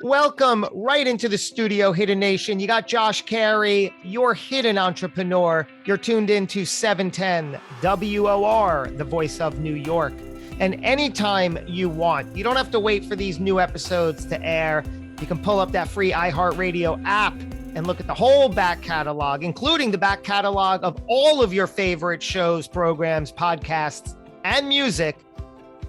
Welcome right into the studio, Hidden Nation. You got Josh Cary, your hidden entrepreneur. You're tuned in to 710 WOR, the voice of New York. And anytime you want, you don't have to wait for these new episodes to air. You can pull up that free iHeartRadio app and look at the whole back catalog, including the back catalog of all of your favorite shows, programs, podcasts, and music.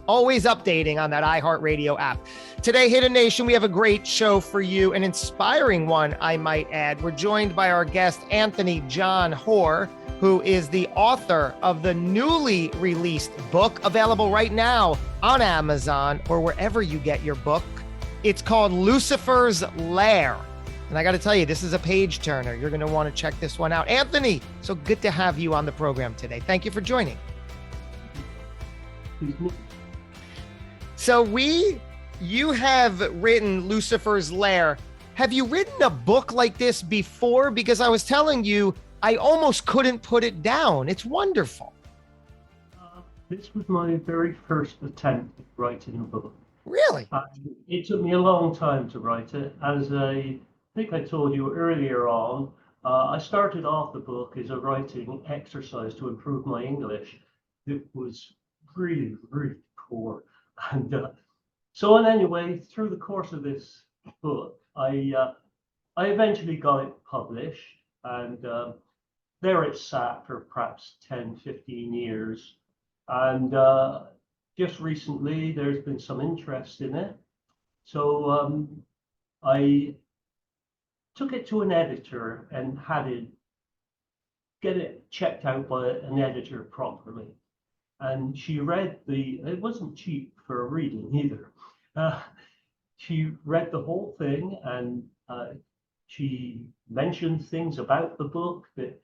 Always updating on that iHeartRadio app. Today, Hidden Nation, we have a great show for you, an inspiring one, I might add. We're joined by our guest, Anthony John Hoare, who is the author of the newly released book, available right now on Amazon or wherever you get your book. It's called Lucifer's Lair. And I got to tell you, this is a page turner. You're going to want to check this one out. Anthony, so good to have you on the program today. Thank you for joining. So you have written Lucifer's Lair. Have you written a book like this before? Because I was telling you, I almost couldn't put it down. It's wonderful. This was my very first attempt at writing a book. Really? It took me a long time to write it. As I think I told you earlier on, I started off the book as a writing exercise to improve my English. It was really, really poor. And so anyway, through the course of this book, I eventually got it published, and there it sat for perhaps 10, 15 years. And just recently, there's been some interest in it. So I took it to an editor and had it get it checked out by an editor properly. And she read it wasn't cheap for a reading either. She read the whole thing, and she mentioned things about the book that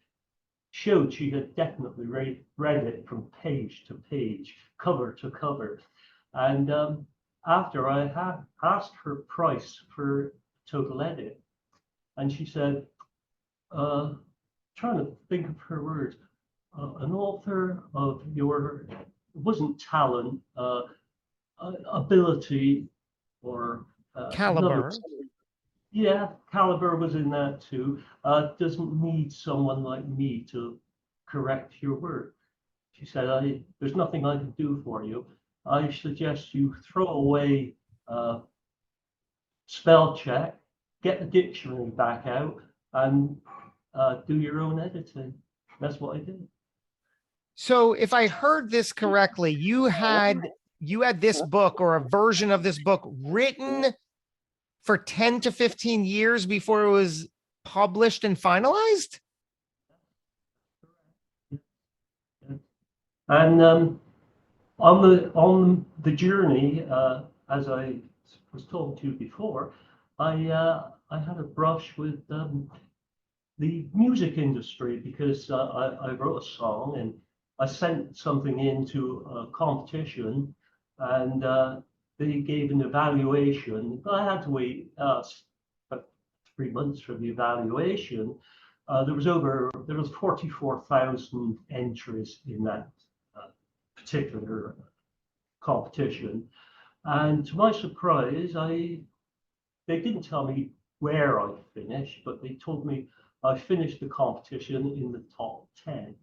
showed she had definitely read it from page to page, cover to cover. And after I had asked her price for total edit, and she said, trying to think of her words, an author of your, it wasn't talent, ability, or Caliber. caliber was in that too, doesn't need someone like me to correct your work. She said, there's nothing I can do for you. I suggest you throw away spell check, get the dictionary back out, and do your own editing. That's what I did. So if I heard this correctly, you had this book or a version of this book written for 10 to 15 years before it was published and finalized? And on the journey, as I was talking to you before, I had a brush with the music industry, because I wrote a song and I sent something into a competition, and they gave an evaluation. I had to wait about 3 months for the evaluation. There was 44,000 entries in that particular competition, and to my surprise, they didn't tell me where I finished, but they told me I finished the competition in the top 10.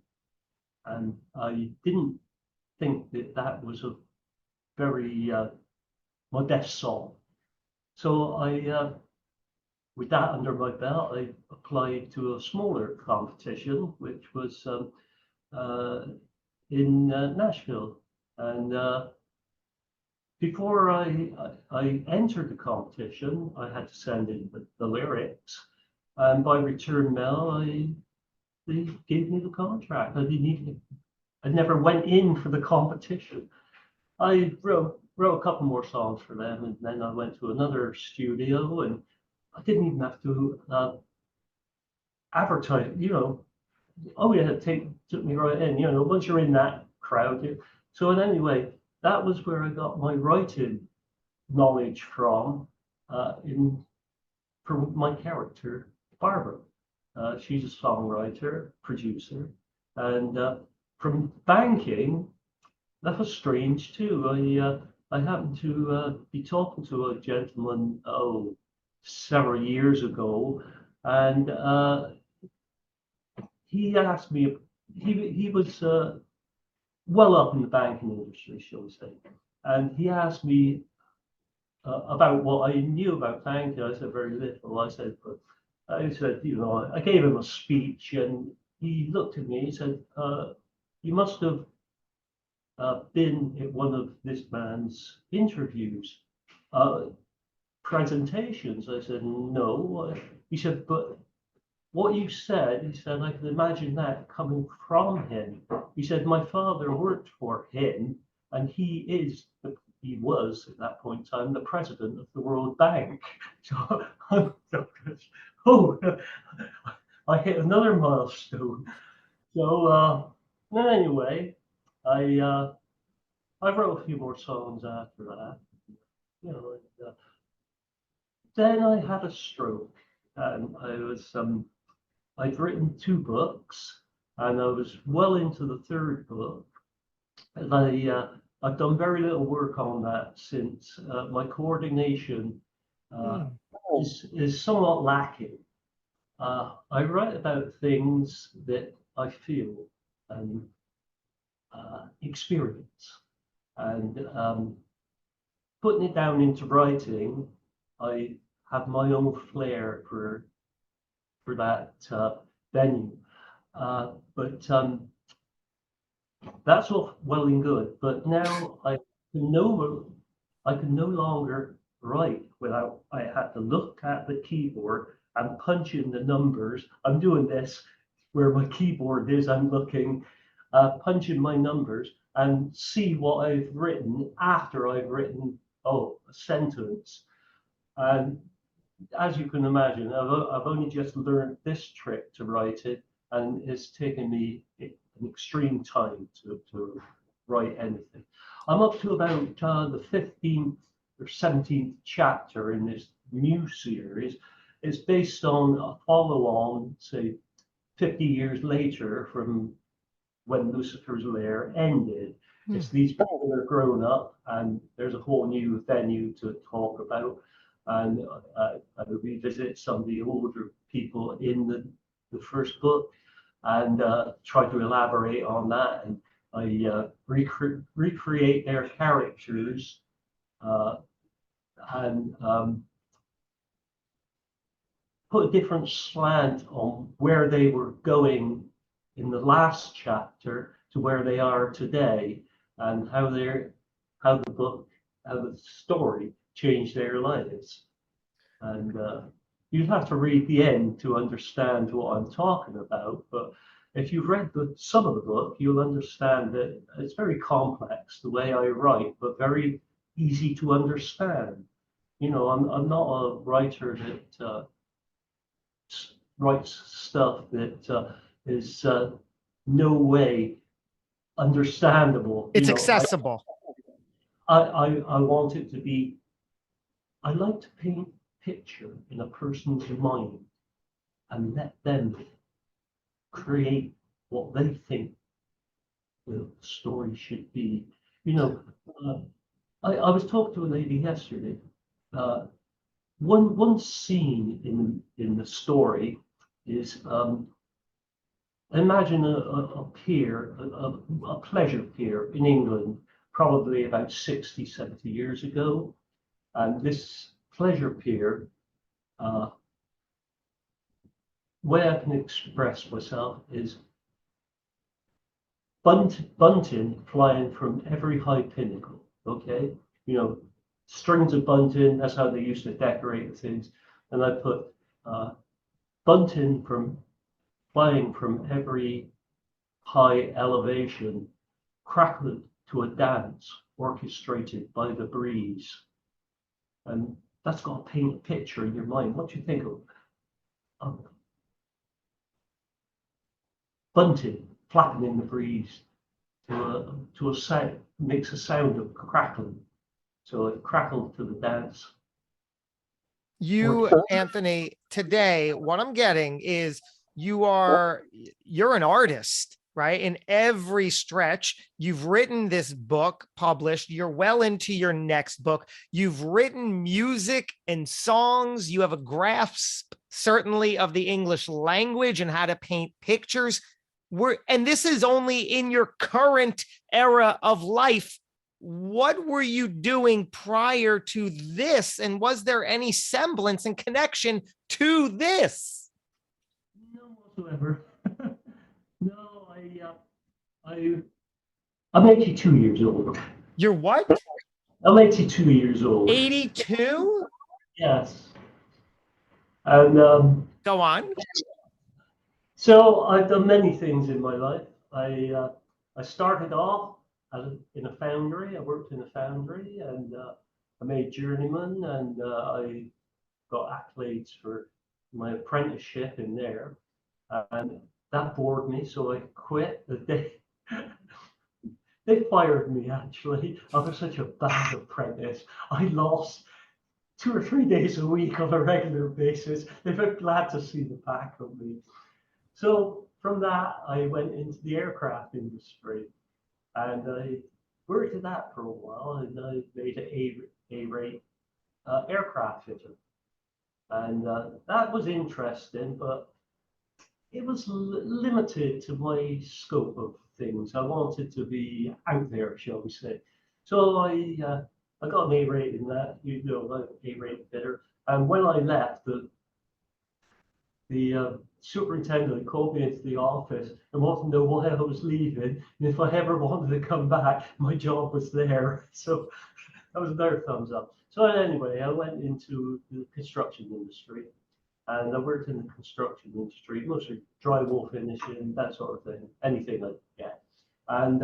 And I didn't think that was a very modest song. So with that under my belt, I applied to a smaller competition, which was in Nashville. And before I entered the competition, I had to send in the lyrics. And by return mail, they gave me the contract. I never went in for the competition. I wrote a couple more songs for them, and then I went to another studio, and I didn't even have to advertise. Oh yeah, took me right in. Once you're in that crowd. So anyway, that was where I got my writing knowledge from, for my character, Barbara. She's a songwriter, producer, and from banking, that was strange too. I happened to be talking to a gentleman, several years ago, and he asked me. He was well up in the banking industry, shall we say, and he asked me about what I knew about banking. I said very little. I said, you know, I gave him a speech, and he looked at me and said, "You must have been at one of this man's interviews, presentations." I said, "No." He said, "But what you said," he said, "I can imagine that coming from him." He said, "My father worked for him, and he was at that point in time the president of the World Bank." So, oh, I hit another milestone. So anyway, I wrote a few more songs after that. You know, then I had a stroke, and I'd written 2 books, and I was well into the 3rd book, and I've done very little work on that since. My coordination uh, is somewhat lacking. I write about things that I feel and experience, and putting it down into writing, I have my own flair for that venue. But that's all well and good. But now I can no longer write without I have to look at the keyboard and punch in the numbers. I'm doing this where my keyboard is. I'm looking, punch in my numbers and see what I've written after I've written a sentence. And as you can imagine, I've only just learned this trick to write it, and it's taken me an extreme time to write anything. I'm up to about the 15th or 17th chapter in this new series. It's based on a follow-on, say, 50 years later from when Lucifer's Lair ended. It's these people that are grown up, and there's a whole new venue to talk about. And I revisit some of the older people in the first book, and try to elaborate on that. And I recreate their characters, and put a different slant on where they were going in the last chapter to where they are today, and how the story changed their lives. And you'd have to read the end to understand what I'm talking about. But if you've read some of the book, you'll understand that it's very complex the way I write, but very easy to understand. You know, I'm not a writer that writes stuff that is no way understandable. It's accessible. I want it to be. I like to paint a picture in a person's mind and let them create what they think the story should be. You know, I was talking to a lady yesterday. One scene in the story is, imagine a pier, a pleasure pier in England, probably about 60, 70 years ago. And this pleasure pier, way I can express myself is bunting flying from every high pinnacle, okay? You know, strings of bunting, that's how they used to decorate things. And I put bunting flying from every high elevation, crackled to a dance orchestrated by the breeze. And that's got to paint a picture in your mind. What do you think of bunting flapping in the breeze to a sound, makes a sound of crackling. So it crackled to the dance. You, Anthony, today, what I'm getting is you're an artist. right? In every stretch, you've written this book, published, you're well into your next book. You've written music and songs. You have a grasp, certainly, of the English language and how to paint pictures. And this is only in your current era of life. What were you doing prior to this? And was there any semblance and connection to this? No whatsoever. No, I'm 82 years old. You're what? I'm 82 years old. 82? Yes. And Go on. so I've done many things in my life. I started off in a foundry. I worked in a foundry, and I made journeyman, and I got accolades for my apprenticeship in there. And that bored me, so I quit. They fired me, actually. I was such a bad apprentice. I lost 2 or 3 days a week on a regular basis. They were glad to see the back of me. So from that, I went into the aircraft industry, and I worked at that for a while, and I made an A-rate aircraft fitter. And that was interesting, but it was limited to my scope of things. I wanted to be out there, shall we say. So I got an A-rate in that, like A-rate fitter. And when I left, the superintendent called me into the office and wanted to know why I was leaving, and if I ever wanted to come back, my job was there. So that was another thumbs up. So anyway, I went into the construction industry, and I worked in the construction industry, mostly drywall finishing, that sort of thing, anything I could get. And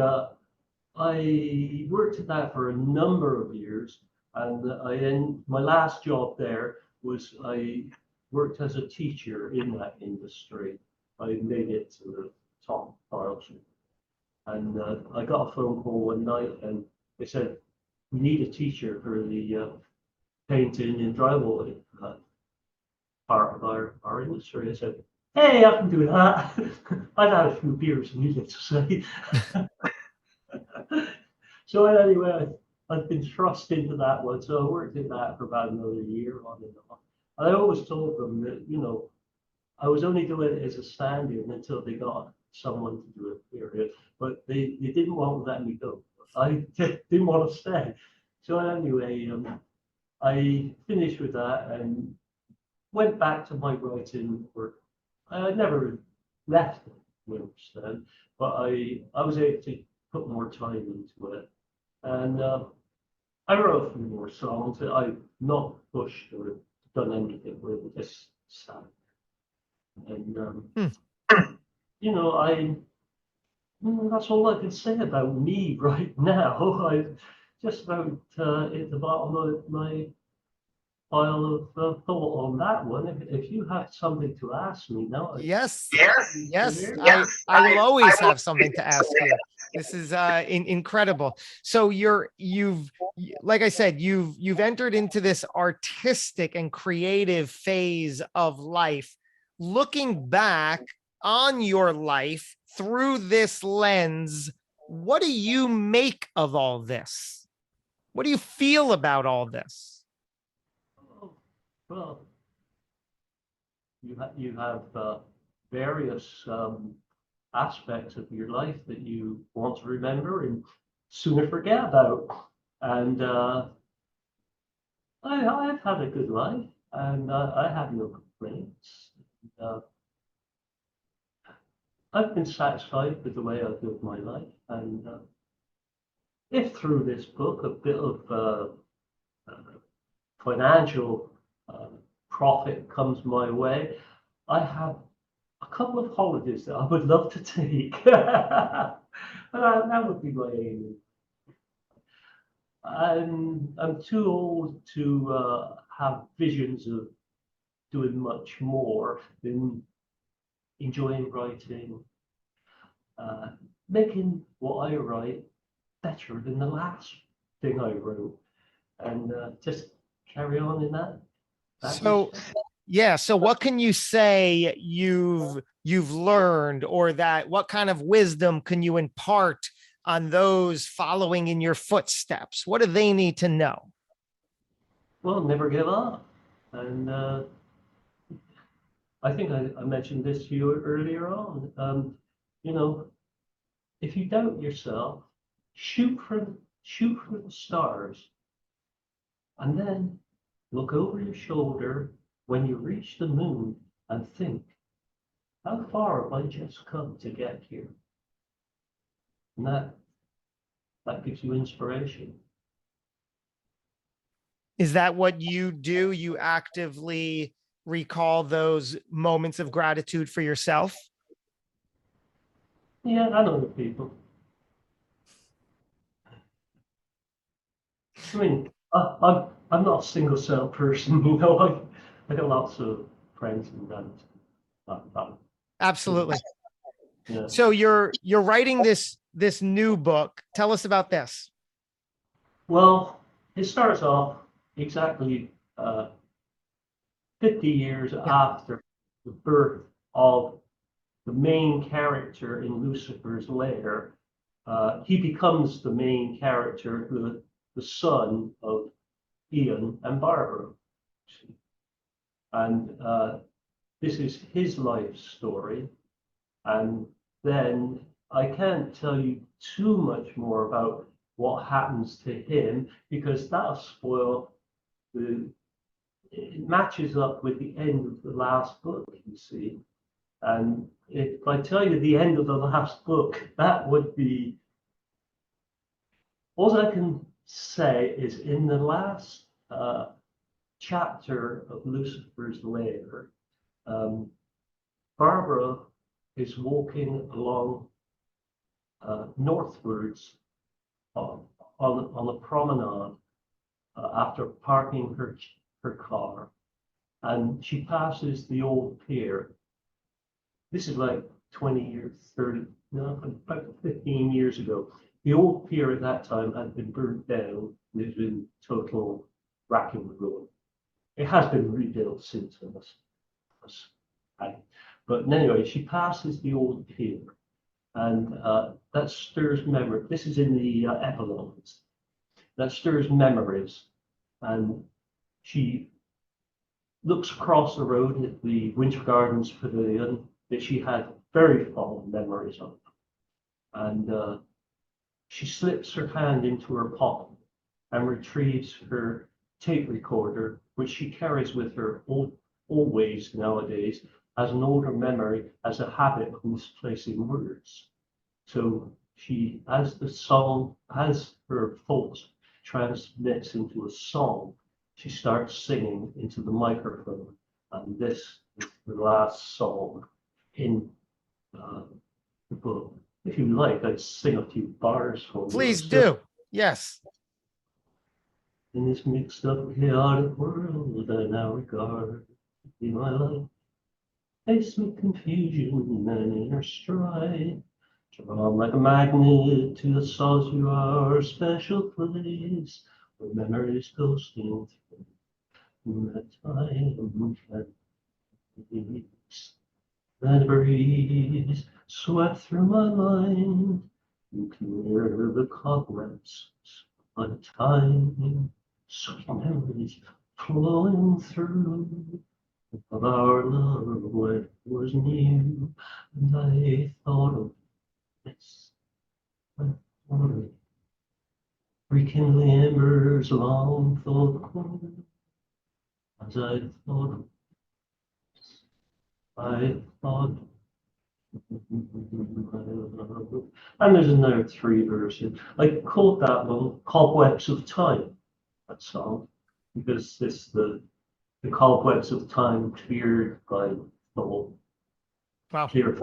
I worked at that for a number of years, and my last job there was I worked as a teacher in that industry. I made it to the top promotion. And I got a phone call one night, and they said, "We need a teacher for the painting and drywall part of our industry." I said, "Hey, I can do that." I'd had a few beers, needless to say. So anyway, I've been thrust into that one. So I worked in that for about another year on and on. I always told them that, I was only doing it as a stand-in until they got someone to do it, period. But they didn't want to let me go. I didn't want to stay. So anyway, I finished with that and went back to my writing work. I never left Winston, but I was able to put more time into it. And I wrote a few more songs that I've not pushed or done anything with, just sat. And that's all I can say about me right now. I just about at the bottom of my pile of thought on that one. If you have something to ask me now, Yes. yes, I will always have something to ask you. This is incredible. So like I said, you've entered into this artistic and creative phase of life. Looking back on your life through this lens, what do you make of all this? What do you feel about all this? Oh, well, you have various aspects of your life that you want to remember and sooner forget about. And I've had a good life, and I have no complaints. I've been satisfied with the way I've lived my life, and if through this book a bit of financial profit comes my way, I have a couple of holidays that I would love to take. That would be my aim. I'm too old to have visions of doing much more than enjoying writing, making what I write better than the last thing I wrote, and just carry on in that. So, yeah. So what can you say you've you've learned, or that what kind of wisdom can you impart on those following in your footsteps? What do they need to know? Well, never give up. And I think I mentioned this to you earlier on. You know, if you doubt yourself, shoot for the stars, and then look over your shoulder when you reach the moon and think, how far have I just come to get here? And that gives you inspiration. Is that what you do? You actively recall those moments of gratitude for yourself? Yeah, and other people. I mean, I'm not a single cell person, you know. I got lots of friends and that. Absolutely. Yeah. So you're writing this new book. Tell us about this. Well, it starts off exactly 50 years Yeah. after the birth of the main character in Lucifer's lair. He becomes the main character, the son of Ian and Barbara. And this is his life story. And then I can't tell you too much more about what happens to him because that'll spoil the. It matches up with the end of the last book, you see. And if I tell you the end of the last book, that would be all I can say is in the last chapter of Lucifer's Lair, Barbara is walking along northwards on a promenade after parking her car, and she passes the old pier. This is like 20 years, 30, no, about 15 years ago. The old pier at that time had been burnt down. There's been total racking and ruin. It has been rebuilt since, but anyway, she passes the old pier, and that stirs memory. This is in the epilogues. That stirs memories, and she looks across the road at the Winter Gardens Pavilion that she had very fond memories of, and she slips her hand into her pocket and retrieves her tape recorder, which she carries with her always nowadays as an older memory, as a habit of misplacing words. So she, as her thoughts transmits into a song, she starts singing into the microphone. And this is the last song in the book. If you like, I'd sing a few bars for you. Please do. Yes. In this mixed up, chaotic world I now regard in my life, faced with confusion and inner strife, drawn like a magnet to the solitude, special place where memories ghosting through that time that breeze swept through my mind to clear the cobwebs of time, sweet memories flowing through of our love when it was new, and I thought of this, I thought of rekindling embers long thought cold, as I thought of this, I thought. And there's another three versions. I called that one Cobwebs of Time, that song, because the cobwebs of time cleared by the whole Wow. clear.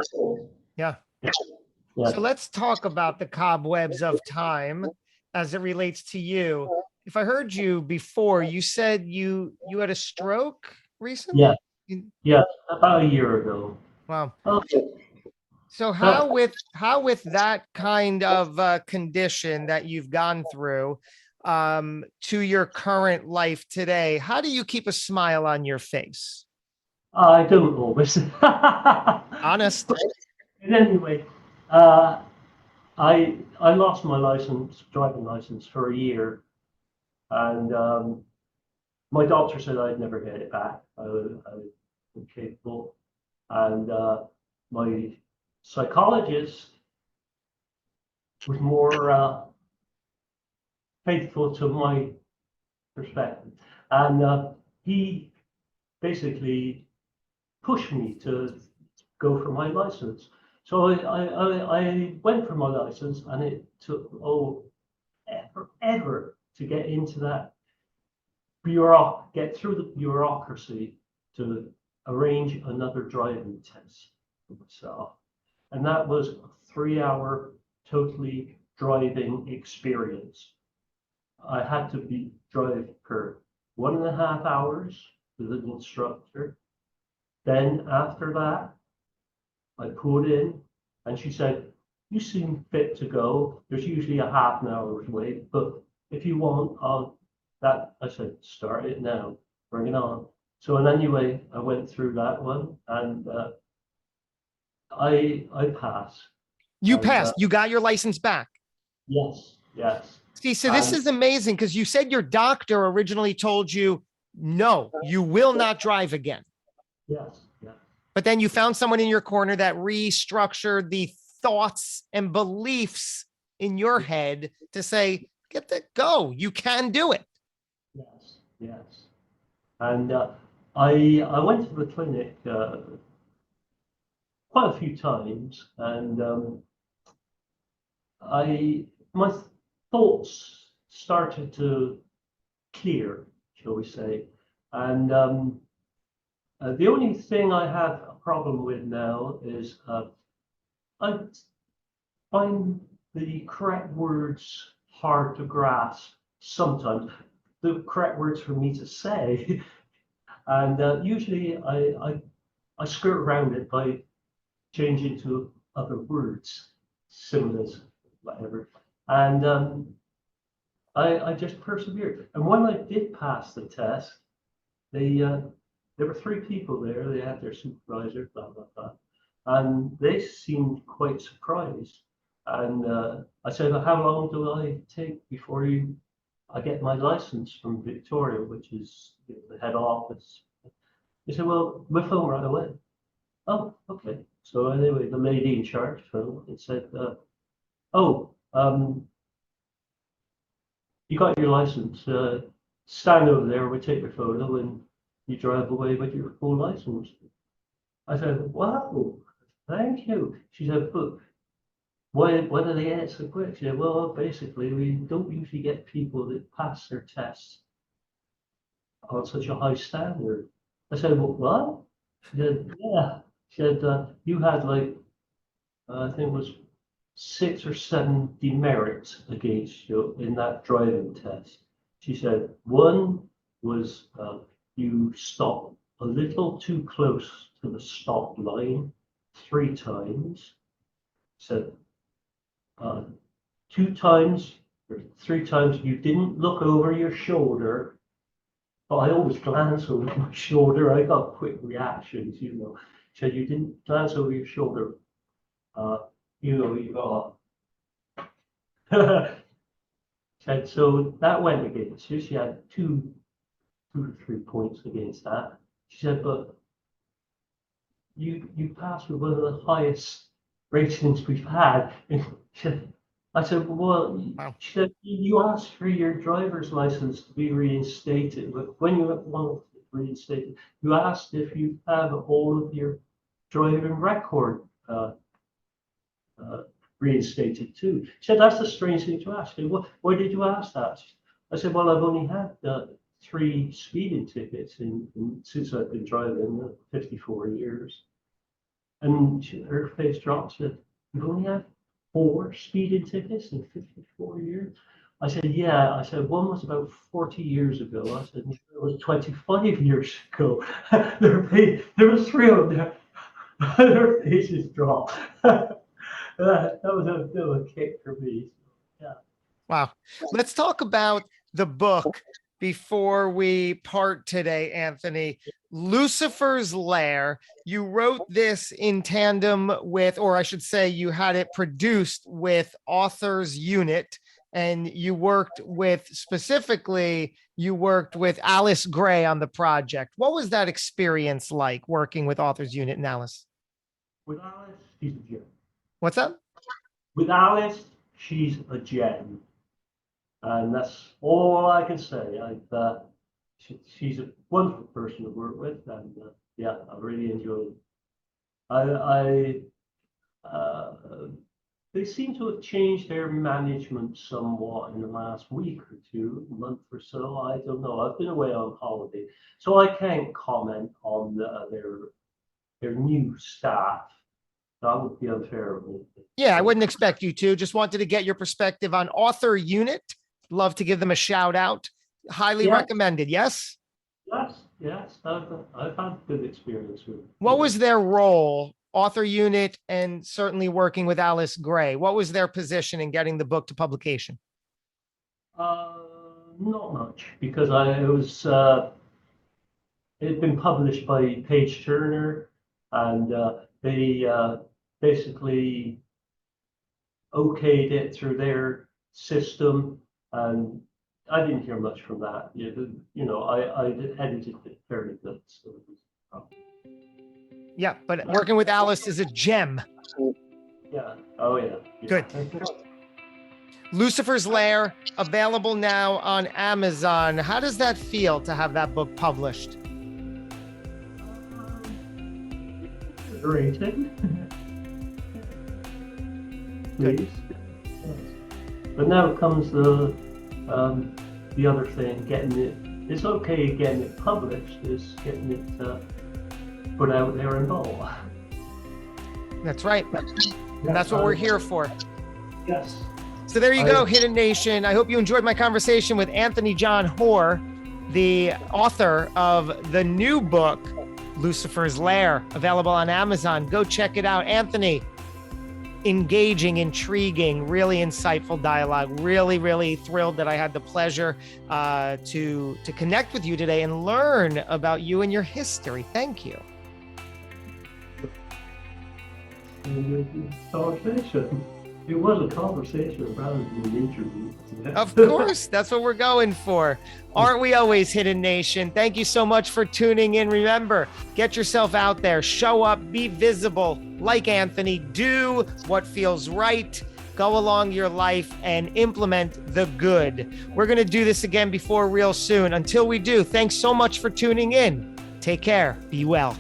Yeah. Yeah. So let's talk about the cobwebs of time as it relates to you. If I heard you before, you said you had a stroke recently? Yeah, about a year ago. Wow. Okay. So how with that kind of condition that you've gone through to your current life today, how do you keep a smile on your face? I don't always. Honest. And anyway, uh, I lost my driving license for a year, and my doctor said I'd never get it back. I was incapable, and my psychologist was more faithful to my perspective, and he basically pushed me to go for my license. So I went for my license, and it took ever to get into that get through the bureaucracy to arrange another driving test for myself. And that was a 3-hour totally driving experience. I had to drive for 1.5 hours with an instructor. Then after that, I pulled in, and she said, "You seem fit to go. There's usually a half an hour's wait, but if you want, I said, start it now, bring it on." So and anyway, I went through that one, and I passed. You And passed. You got your license back. yes, yes. See, so this is amazing, because you said your doctor originally told you, no, you will not drive again. Yes, yes. But then you found someone in your corner that restructured the thoughts and beliefs in your head to say, get the go, you can do it. Yes, yes. And I went to the clinic quite a few times, and my thoughts started to clear, shall we say. And the only thing I have a problem with now is I find the correct words hard to grasp sometimes, the correct words for me to say. And usually I skirt around it by changing to other words, symbols, whatever. And I just persevered. And when I did pass the test, there were 3 people there. They had their supervisor, blah, blah, blah. And they seemed quite surprised. And I said, "Well, how long do I take before I get my license from Victoria, which is the head office?" They said, "Well, we'll phone right away." Oh, okay. So anyway, the lady in charge phoned and said, "Oh, you got your license. Stand over there, we'll take your photo, and you drive away with your full license." I said, "Wow, thank you." She said, "But why do they get it so quick?" She said, "Well, basically, we don't usually get people that pass their tests on such a high standard." I said, "Well, what?" She said, "Yeah." She said, "You had like, I think it was 6 or 7 demerits against you in that driving test." She said, "One was you stopped a little too close to the stop line 3 times." She said, 2 times or 3 times you didn't look over your shoulder." But I always glance over my shoulder. I got quick reactions, you know. She said, "You didn't glance over your shoulder. You know, you got." And so that went against her. She had 2 or 3 points against that. She said, "But you passed with one of the highest ratings we've had." And I said, "Well," Wow. she said, "You asked for your driver's license to be reinstated, but when you want it reinstated, you asked if you have all of your driving record reinstated too." She said, "That's a strange thing to ask." I said, "Why did you ask that?" I said, "Well, I've only had 3 speeding tickets since I've been driving 54 years." And her face dropped. She said, "You've only had 4 speeding tickets in 54 years?" I said, "Yeah." I said, "One was about 40 years ago." I said, "It was 25 years ago." There was 3 of them. Their faces dropped. That was a bit of a kick for me. Yeah. Wow. Let's talk about the book, before we part today, Anthony. Lucifer's Lair. You wrote this in tandem with, or I should say, you had it produced with Authorunit, and you worked with Alice Gray on the project. What was that experience like working with Authorunit and Alice? With Alice, she's a gem. What's that? With Alice, she's a gem. And that's all I can say. She's a wonderful person to work with, and yeah, I really enjoyed it. They seem to have changed their management somewhat in the last week or two, month or so. I don't know. I've been away on holiday, so I can't comment on their new staff. That would be unfair of me. Yeah, I wouldn't expect you to. Just wanted to get your perspective on Authorunit. Love to give them a shout out. Highly recommended. Yes. Yes. I've had good experience with it. What was their role, Authorunit, and certainly working with Alice Gray? What was their position in getting the book to publication? Not much, because it had been published by Page Turner, and they basically okayed it through their system, and I didn't hear much from that. I edited it fairly good. So yeah, but working with Alice is a gem. Yeah. Oh, yeah. Good. Lucifer's Lair, available now on Amazon. How does that feel to have that book published? Great. Please. But now comes the other thing, getting it. It's okay getting it published. It's getting it put out there in bulk. That's right. And that's what we're here for. Yes. So there you go, Hidden Nation. I hope you enjoyed my conversation with Anthony John Hoare, the author of the new book, Lucifer's Lair, available on Amazon. Go check it out. Anthony, engaging, intriguing, really insightful dialogue. Really, really thrilled that I had the pleasure to connect with you today and learn about you and your history. Thank you. Conversation. It was a conversation rather than an interview. Of course, that's what we're going for. Aren't we always, Hidden Nation? Thank you so much for tuning in. Remember, get yourself out there, show up, be visible, like Anthony, do what feels right, go along your life and implement the good. We're going to do this again before real soon. Until we do, thanks so much for tuning in. Take care. Be well.